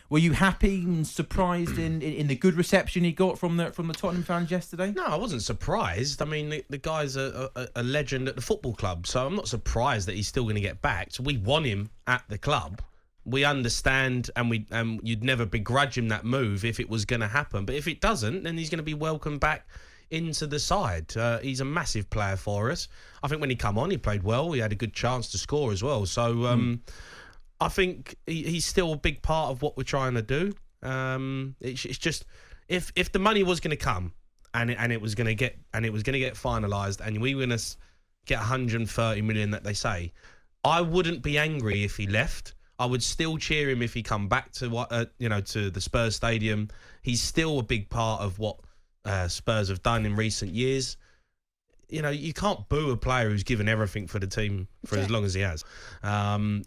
Were you happy and surprised in the good reception he got from the Tottenham fans yesterday? No, I wasn't surprised. I mean, the guy's a legend at the football club, so I'm not surprised that he's still going to get backed. We want him at the club. We understand, and you'd never begrudge him that move if it was going to happen. But if it doesn't, then he's going to be welcomed back into the side. He's a massive player for us. I think when he come on, he played well. He had a good chance to score as well. So I think he's still a big part of what we're trying to do. It's just if the money was going to come and it was going to get finalised, and we were going to get 130 million that they say, I wouldn't be angry if he left. I would still cheer him if he come back to to the Spurs stadium. He's still a big part of what Spurs have done in recent years. You know, you can't boo a player who's given everything for the team for as long as he has.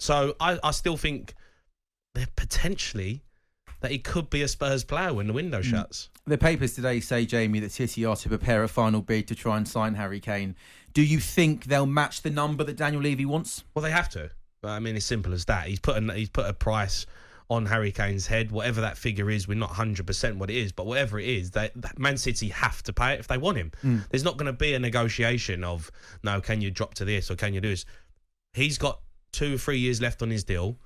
So I still think that potentially that he could be a Spurs player when the window shuts. The papers today say, Jamie, that City are to prepare a final bid to try and sign Harry Kane. Do you think they'll match the number that Daniel Levy wants? Well, they have to. I mean, it's simple as that. He's put a price on Harry Kane's head. Whatever that figure is, we're not 100% what it is, but whatever it is, that ManCIty have to pay it if they want him. There's not going to be a negotiation of, no, can you drop to this or can you do this? He's got 2 or 3 years left on his deal.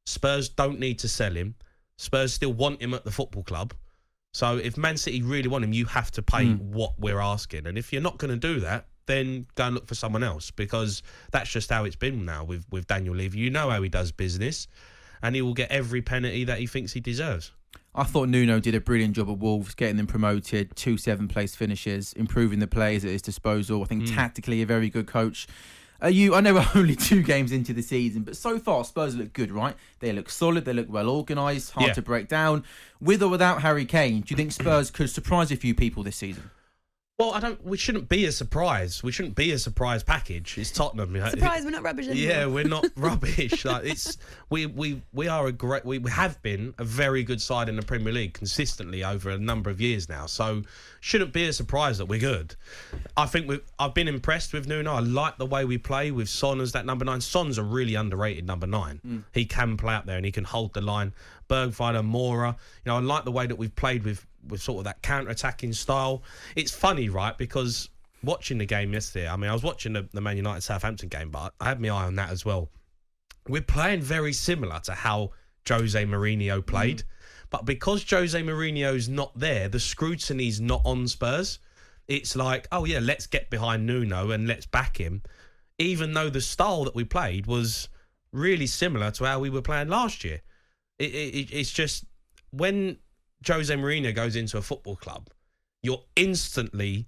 Spurs don't need to sell him. Spurs still want him at the football club. So if ManCIty really want him, you have to pay what we're asking. And if you're not going to do that, then go and look for someone else, because that's just how it's been now with Daniel Levy. You know how he does business, and he will get every penalty that he thinks he deserves. I thought Nuno did a brilliant job at Wolves, getting them promoted, 2 7th-place finishes, improving the players at his disposal. I think tactically a very good coach. I know we're only 2 games into the season, but so far Spurs look good, right? They look solid, they look well organised, hard to break down. With or without Harry Kane, do you think Spurs could surprise a few people this season? Well, we shouldn't be a surprise. We shouldn't be a surprise package. It's Tottenham. Surprise, we're not rubbish anymore. Yeah, we're not rubbish. Like we have been a very good side in the Premier League consistently over a number of years now. So shouldn't be a surprise that we're good. I think I've been impressed with Nuno. I like the way we play with Son as that number 9. Son's a really underrated number 9. He can play up there and he can hold the line. Bergwijn, Mora. You know, I like the way that we've played with sort of that counter-attacking style. It's funny, right? Because watching the game yesterday, I mean, I was watching the Man United-Southampton game, but I had my eye on that as well. We're playing very similar to how Jose Mourinho played. But because Jose Mourinho's not there, the scrutiny's not on Spurs. It's like, oh yeah, let's get behind Nuno and let's back him. Even though the style that we played was really similar to how we were playing last year. It's just, when Jose Mourinho goes into a football club, you're instantly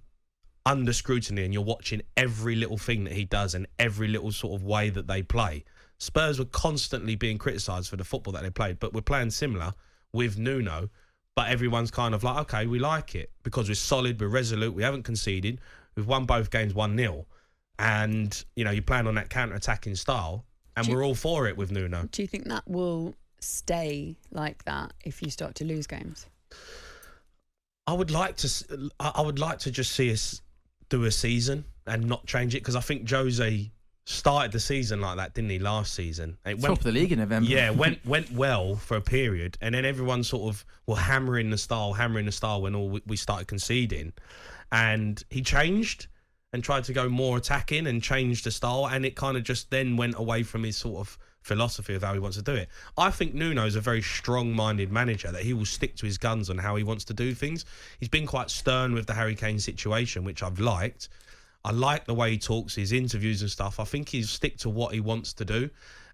under scrutiny and you're watching every little thing that he does and every little sort of way that they play. Spurs were constantly being criticised for the football that they played, but we're playing similar with Nuno, but everyone's kind of like, okay, we like it because we're solid, we're resolute, we haven't conceded, we've won both games 1-0, and you know, you're playing on that counter-attacking style, and we're all for it with Nuno. Do you think that will stay like that if you start to lose games? I would like to just see us do a season and not change it, because I think Jose started the season like that, didn't he, last season? Top of the league in November. Yeah, went well for a period, and then everyone sort of were hammering the style when we started conceding, and he changed and tried to go more attacking and change the style, and it kind of just then went away from his sort of philosophy of how he wants to do it. I think Nuno's a very strong-minded manager, that he will stick to his guns on how he wants to do things. He's been quite stern with the Harry Kane situation, which I've liked. I like the way he talks, his interviews and stuff. I think he'll stick to what he wants to do.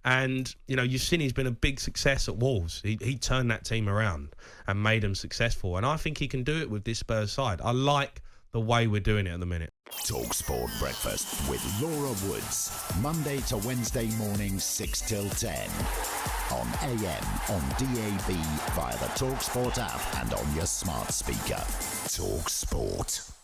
And, you know, you've seen he's been a big success at Wolves. He turned that team around and made them successful. And I think he can do it with this Spurs side. I like the way we're doing it at the minute. talkSPORT Breakfast with Laura Woods. Monday to Wednesday mornings 6 till 10. On AM, on DAB, via the talkSPORT app and on your smart speaker. talkSPORT.